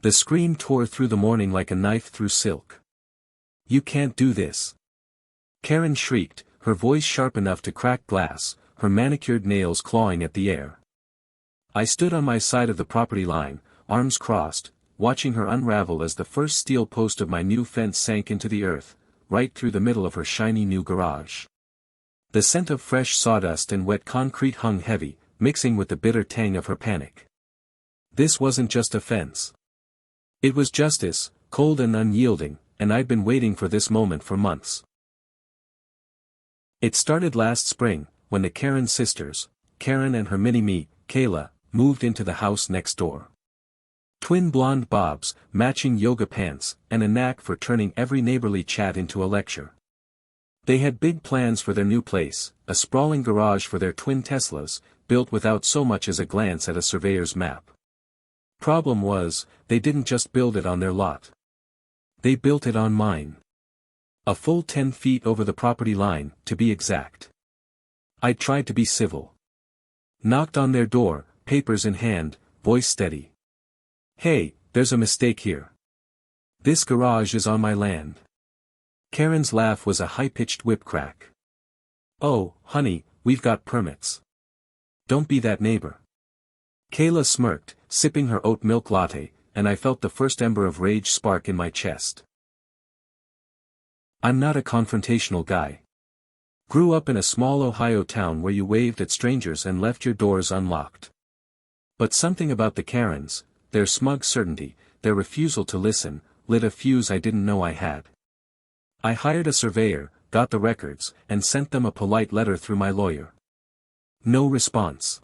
The scream tore through the morning like a knife through silk. "You can't do this!" Karen shrieked, her voice sharp enough to crack glass, her manicured nails clawing at the air. I stood on my side of the property line, arms crossed, watching her unravel as the first steel post of my new fence sank into the earth, right through the middle of her shiny new garage. The scent of fresh sawdust and wet concrete hung heavy, mixing with the bitter tang of her panic. This wasn't just a fence. It was justice, cold and unyielding, and I'd been waiting for this moment for months. It started last spring, when the Karen sisters, Karen and her mini-me, Kayla, moved into the house next door. Twin blonde bobs, matching yoga pants, and a knack for turning every neighborly chat into a lecture. They had big plans for their new place, a sprawling garage for their twin Teslas, built without so much as a glance at a surveyor's map. Problem was, they didn't just build it on their lot. They built it on mine. A full 10 feet over the property line, to be exact. I tried to be civil. Knocked on their door, papers in hand, voice steady. "Hey, there's a mistake here. This garage is on my land." Karen's laugh was a high-pitched whip crack. "Oh, honey, we've got permits. Don't be that neighbor." Kayla smirked, sipping her oat milk latte, and I felt the first ember of rage spark in my chest. I'm not a confrontational guy. Grew up in a small Ohio town where you waved at strangers and left your doors unlocked. But something about the Karens, their smug certainty, their refusal to listen, lit a fuse I didn't know I had. I hired a surveyor, got the records, and sent them a polite letter through my lawyer. No response.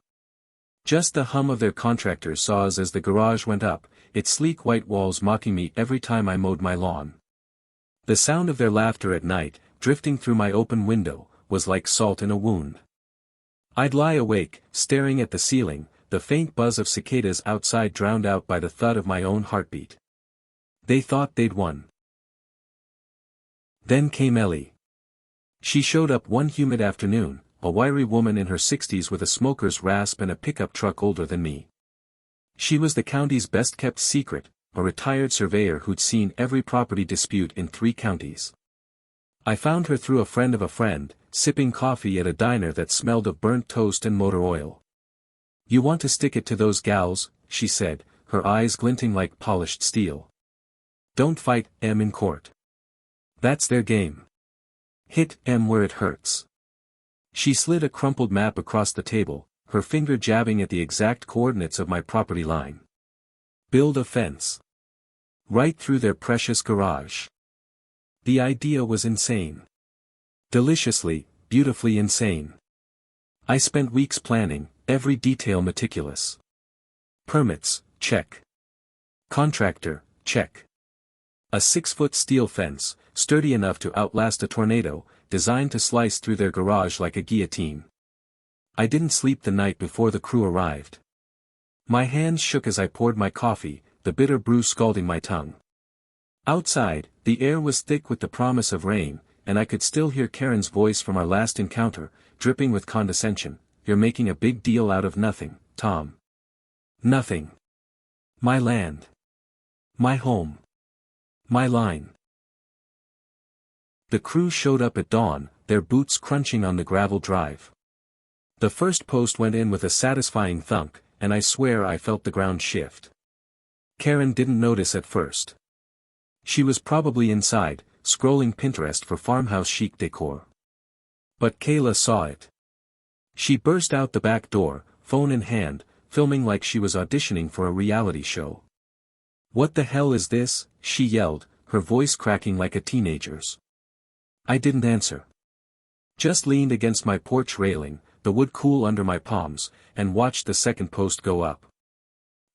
Just the hum of their contractor's saws as the garage went up, its sleek white walls mocking me every time I mowed my lawn. The sound of their laughter at night, drifting through my open window, was like salt in a wound. I'd lie awake, staring at the ceiling, the faint buzz of cicadas outside drowned out by the thud of my own heartbeat. They thought they'd won. Then came Ellie. She showed up one humid afternoon, a wiry woman in her 60s with a smoker's rasp and a pickup truck older than me. She was the county's best-kept secret, a retired surveyor who'd seen every property dispute in 3 counties. I found her through a friend of a friend, sipping coffee at a diner that smelled of burnt toast and motor oil. "You want to stick it to those gals," she said, her eyes glinting like polished steel. "Don't fight M in court. That's their game. Hit M where it hurts." She slid a crumpled map across the table, her finger jabbing at the exact coordinates of my property line. Build a fence. Right through their precious garage. The idea was insane. Deliciously, beautifully insane. I spent weeks planning, every detail meticulous. Permits, check. Contractor, check. A 6-foot steel fence, sturdy enough to outlast a tornado, designed to slice through their garage like a guillotine. I didn't sleep the night before the crew arrived. My hands shook as I poured my coffee, the bitter brew scalding my tongue. Outside, the air was thick with the promise of rain, and I could still hear Karen's voice from our last encounter, dripping with condescension. "You're making a big deal out of nothing, Tom." Nothing. My land. My home. My line. The crew showed up at dawn, their boots crunching on the gravel drive. The first post went in with a satisfying thunk, and I swear I felt the ground shift. Karen didn't notice at first. She was probably inside, scrolling Pinterest for farmhouse chic decor. But Kayla saw it. She burst out the back door, phone in hand, filming like she was auditioning for a reality show. "What the hell is this?" she yelled, her voice cracking like a teenager's. I didn't answer. Just leaned against my porch railing, the wood cool under my palms, and watched the second post go up.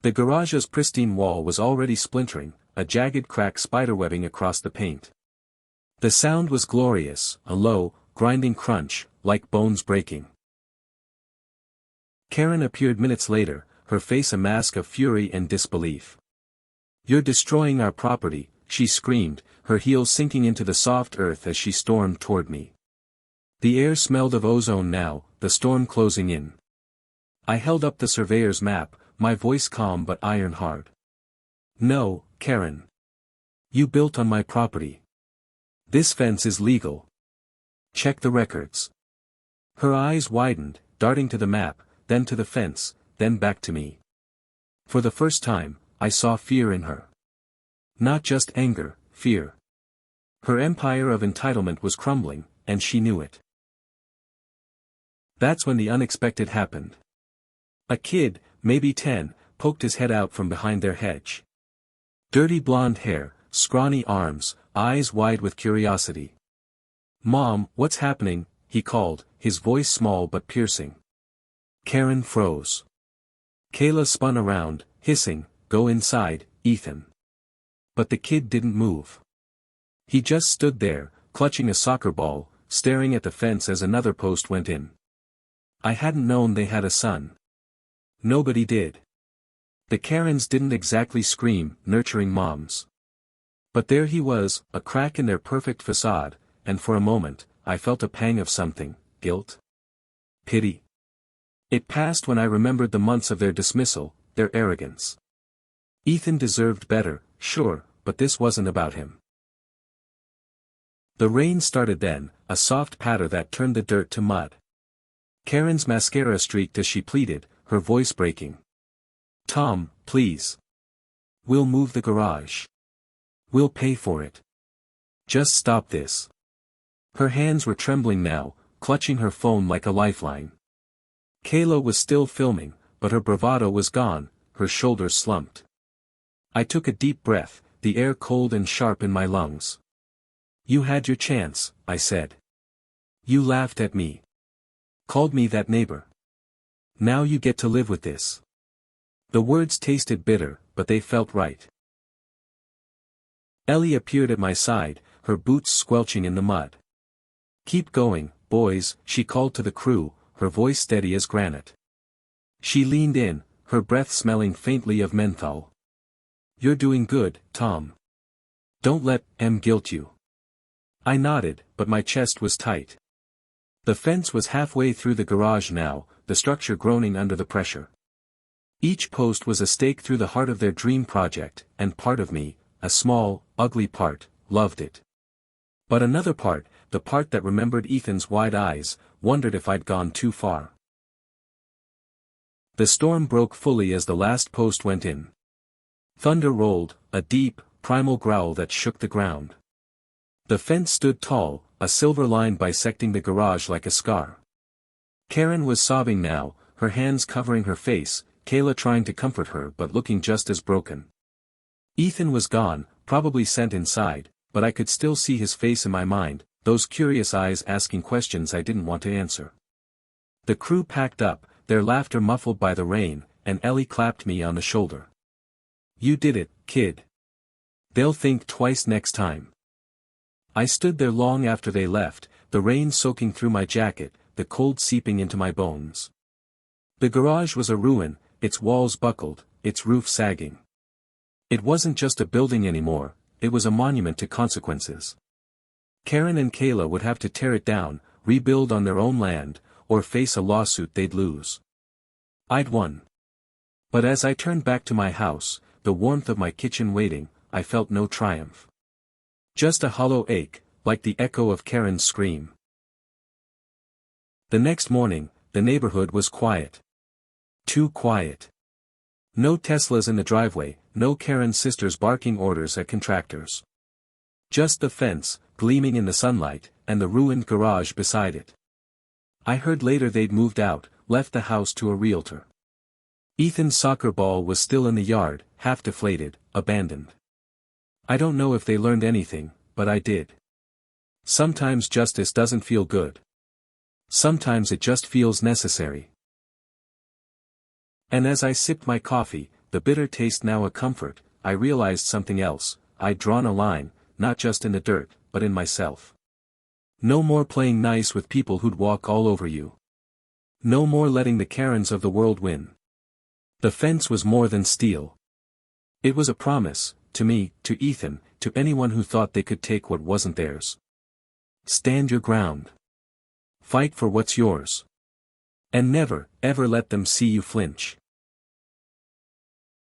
The garage's pristine wall was already splintering, a jagged crack spiderwebbing across the paint. The sound was glorious, a low, grinding crunch, like bones breaking. Karen appeared minutes later, her face a mask of fury and disbelief. "You're destroying our property," she screamed, her heels sinking into the soft earth as she stormed toward me. The air smelled of ozone now, the storm closing in. I held up the surveyor's map, my voice calm but iron hard. No, Karen. You built on my property. This fence is legal. Check the records. Her eyes widened, darting to the map, then to the fence, then back to me. For the first time, I saw fear in her. Not just anger, fear. Her empire of entitlement was crumbling, and she knew it. That's when the unexpected happened. A kid, maybe 10, poked his head out from behind their hedge. Dirty blonde hair, scrawny arms, eyes wide with curiosity. "Mom, what's happening?" he called, his voice small but piercing. Karen froze. Kayla spun around, hissing, "Go inside, Ethan." But the kid didn't move. He just stood there, clutching a soccer ball, staring at the fence as another post went in. I hadn't known they had a son. Nobody did. The Karens didn't exactly scream, nurturing moms. But there he was, a crack in their perfect facade, and for a moment, I felt a pang of something, guilt? Pity? It passed when I remembered the months of their dismissal, their arrogance. Ethan deserved better, sure, but this wasn't about him. The rain started then, a soft patter that turned the dirt to mud. Karen's mascara streaked as she pleaded, her voice breaking. "Tom, please. We'll move the garage. We'll pay for it. Just stop this." Her hands were trembling now, clutching her phone like a lifeline. Kayla was still filming, but her bravado was gone, her shoulders slumped. I took a deep breath, the air cold and sharp in my lungs. "You had your chance," I said. "You laughed at me. Called me that neighbor. Now you get to live with this." The words tasted bitter, but they felt right. Ellie appeared at my side, her boots squelching in the mud. "Keep going, boys," she called to the crew, her voice steady as granite. She leaned in, her breath smelling faintly of menthol. "You're doing good, Tom. Don't let M guilt you." I nodded, but my chest was tight. The fence was halfway through the garage now, the structure groaning under the pressure. Each post was a stake through the heart of their dream project, and part of me, a small, ugly part, loved it. But another part, the part that remembered Ethan's wide eyes, wondered if I'd gone too far. The storm broke fully as the last post went in. Thunder rolled, a deep, primal growl that shook the ground. The fence stood tall, a silver line bisecting the garage like a scar. Karen was sobbing now, her hands covering her face, Kayla trying to comfort her but looking just as broken. Ethan was gone, probably sent inside, but I could still see his face in my mind, those curious eyes asking questions I didn't want to answer. The crew packed up, their laughter muffled by the rain, and Ellie clapped me on the shoulder. "You did it, kid. They'll think twice next time." I stood there long after they left, the rain soaking through my jacket, the cold seeping into my bones. The garage was a ruin, its walls buckled, its roof sagging. It wasn't just a building anymore, it was a monument to consequences. Karen and Kayla would have to tear it down, rebuild on their own land, or face a lawsuit they'd lose. I'd won. But as I turned back to my house, the warmth of my kitchen waiting, I felt no triumph. Just a hollow ache, like the echo of Karen's scream. The next morning, the neighborhood was quiet. Too quiet. No Teslas in the driveway, no Karen sisters barking orders at contractors. Just the fence, gleaming in the sunlight, and the ruined garage beside it. I heard later they'd moved out, left the house to a realtor. Ethan's soccer ball was still in the yard, half deflated, abandoned. I don't know if they learned anything, but I did. Sometimes justice doesn't feel good. Sometimes it just feels necessary. And as I sipped my coffee, the bitter taste now a comfort, I realized something else. I'd drawn a line, not just in the dirt, but in myself. No more playing nice with people who'd walk all over you. No more letting the Karens of the world win. The fence was more than steel. It was a promise, to me, to Ethan, to anyone who thought they could take what wasn't theirs. Stand your ground. Fight for what's yours. And never, ever let them see you flinch.